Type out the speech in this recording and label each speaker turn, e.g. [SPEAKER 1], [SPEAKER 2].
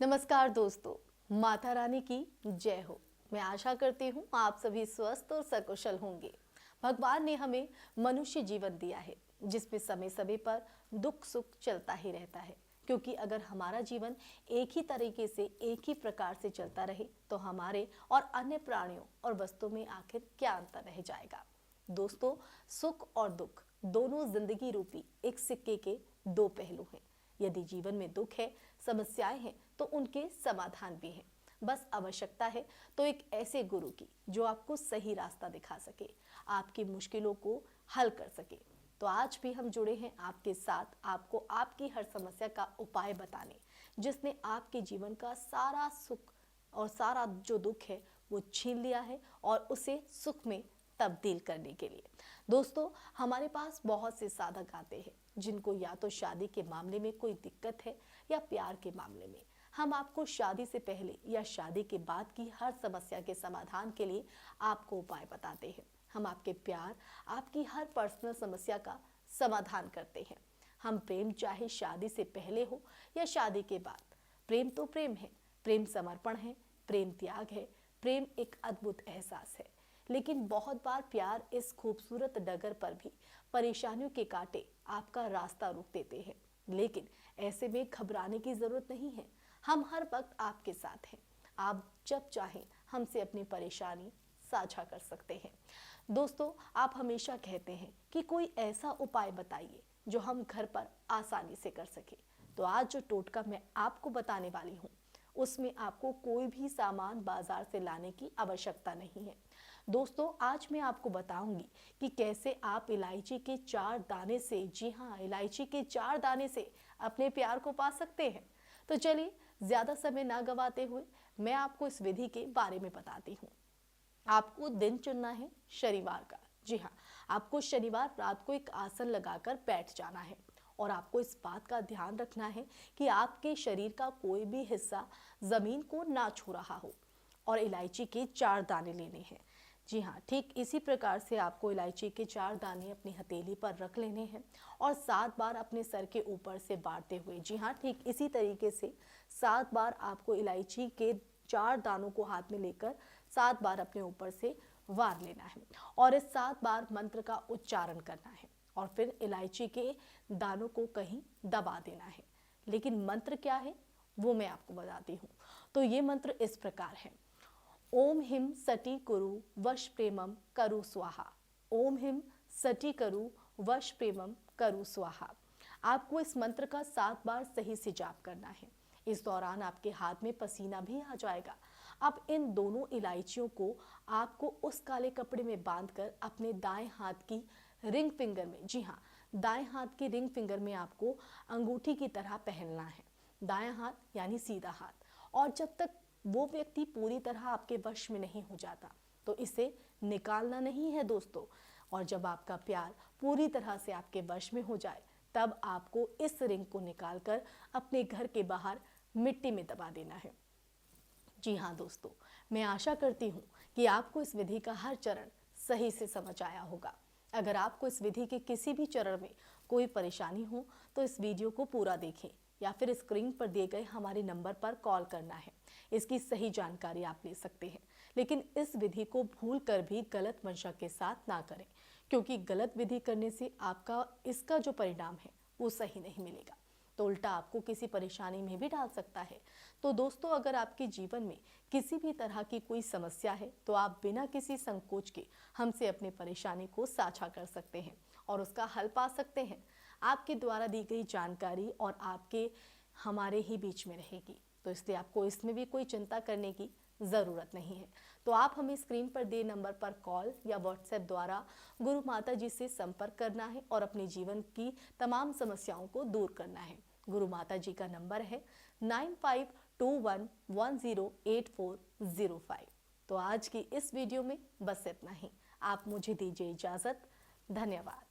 [SPEAKER 1] नमस्कार दोस्तों, माता रानी की जय हो। मैं आशा करती हूँ आप सभी स्वस्थ और सकुशल होंगे। भगवान ने हमें मनुष्य जीवन दिया है जिसमें समय समय पर दुख सुख चलता ही रहता है, क्योंकि अगर हमारा जीवन एक ही तरीके से एक ही प्रकार से चलता रहे तो हमारे और अन्य प्राणियों और वस्तुओं में आखिर क्या अंतर रह जाएगा। दोस्तों, सुख और दुख दोनों जिंदगी रूपी एक सिक्के के दो पहलू हैं। यदि जीवन में दुख है, समस्याएं हैं, तो उनके समाधान भी हैं। बस आवश्यकता है तो एक ऐसे गुरु की जो आपको सही रास्ता दिखा सके, आपकी मुश्किलों को हल कर सके। तो आज भी हम जुड़े हैं आपके साथ, आपको आपकी हर समस्या का उपाय बताने, जिसने आपके जीवन का सारा सुख और सारा जो दुख है वो छीन लिया है और उसे सुख में तब्दील करने के लिए। दोस्तों, हमारे पास बहुत से साधक आते हैं जिनको या तो शादी के मामले में कोई दिक्कत है या प्यार के मामले में। हम आपको शादी से पहले या शादी के बाद की हर समस्या के समाधान के लिए आपको उपाय बताते हैं। हम आपके प्यार, आपकी हर पर्सनल समस्या का समाधान करते हैं। हम प्रेम चाहे शादी से पहले हो या शादी के बाद, प्रेम तो प्रेम है, प्रेम समर्पण है, प्रेम त्याग है, प्रेम एक अद्भुत एहसास है। लेकिन बहुत बार प्यार इस खूबसूरत डगर पर भी परेशानियों के कांटे आपका रास्ता रोक देते हैं। लेकिन ऐसे में घबराने की जरूरत नहीं है, हम हर वक्त आपके साथ हैं। आप जब चाहें हमसे अपनी परेशानी साझा कर सकते हैं। दोस्तों, आप हमेशा कहते हैं कि कोई ऐसा उपाय बताइए जो हम घर पर आसानी से कर सके। तो आज जो टोटका मैं आपको बताने वाली हूँ उसमें आपको कोई भी सामान बाजार से लाने की आवश्यकता नहीं है। दोस्तों, आज मैं आपको बताऊंगी कि कैसे आप इलायची के 4 दाने से, जी हाँ, इलायची के 4 दाने से अपने प्यार को पा सकते हैं। तो चलिए, ज्यादा समय ना गवाते हुए मैं आपको इस विधि के बारे में बताती हूँ। आपको दिन चुनना है शनिवार का। जी हाँ, आपको शनिवार रात को एक आसन लगाकर बैठ जाना है और आपको इस बात का ध्यान रखना है कि आपके शरीर का कोई भी हिस्सा जमीन को ना छू रहा हो और इलायची के 4 दाने लेने हैं। जी हाँ, ठीक इसी प्रकार से आपको इलायची के 4 दाने अपनी हथेली पर रख लेने हैं और 7 बार अपने सर के ऊपर से बांटते हुए, जी हाँ, ठीक इसी तरीके से 7 बार आपको इलायची के 4 दानों को हाथ में लेकर 7 बार अपने ऊपर से वार लेना है और इस 7 बार मंत्र का उच्चारण करना है और फिर इलायची के दानों को कहीं दबा देना है। लेकिन मंत्र क्या है वो मैं आपको बताती हूँ। तो ये मंत्र इस प्रकार है: ओम हिम सटी कुरु वश प्रेमम करु स्वाहा। ओम हिम सटी करु वश प्रेमम करु स्वाहा। आपको इस मंत्र का 7 बार सही से जाप करना है। इस दौरान आपके हाथ में पसीना भी आ जाएगा। अब इन दोनों इलायचियों को आपको उस काले कपड़े में बांधकर अपने दाएं हाथ की रिंग फिंगर में, जी हाँ, दाएं हाथ की रिंग फिंगर में आपको अंगूठी की तरह पहनना है। दायां हाथ यानी सीधा हाथ। और जब तक वो व्यक्ति पूरी तरह आपके वश में नहीं हो जाता तो इसे निकालना नहीं है दोस्तों। और जब आपका प्यार पूरी तरह से आपके वश में हो जाए तब आपको इस रिंग को निकालकर अपने घर के बाहर मिट्टी में दबा देना है। जी हाँ दोस्तों, मैं आशा करती हूँ कि आपको इस विधि का हर चरण सही से समझ आया होगा। अगर आपको इस विधि के किसी भी चरण में कोई परेशानी हो तो इस वीडियो को पूरा देखें या फिर स्क्रीन पर दिए गए हमारे नंबर पर कॉल करना है। इसकी सही जानकारी आप ले सकते हैं। लेकिन इस विधि को भूल कर भी गलत मंशा के साथ ना करें, क्योंकि गलत विधि करने से आपका इसका जो परिणाम है वो सही नहीं मिलेगा, तो उल्टा आपको किसी परेशानी में भी डाल सकता है। तो दोस्तों, अगर आपके जीवन में किसी भी तरह की कोई समस्या है तो आप बिना किसी संकोच के हमसे अपनी परेशानी को साझा कर सकते हैं और उसका हल पा सकते हैं। आपके द्वारा दी गई जानकारी और आपके हमारे ही बीच में रहेगी, तो इसलिए आपको इसमें भी कोई चिंता करने की ज़रूरत नहीं है। तो आप हमें स्क्रीन पर दिए नंबर पर कॉल या व्हाट्सएप द्वारा गुरु माता जी से संपर्क करना है और अपने जीवन की तमाम समस्याओं को दूर करना है। गुरु माता जी का नंबर है 9521108405। तो आज की इस वीडियो में बस इतना ही। आप मुझे दीजिए इजाज़त। धन्यवाद।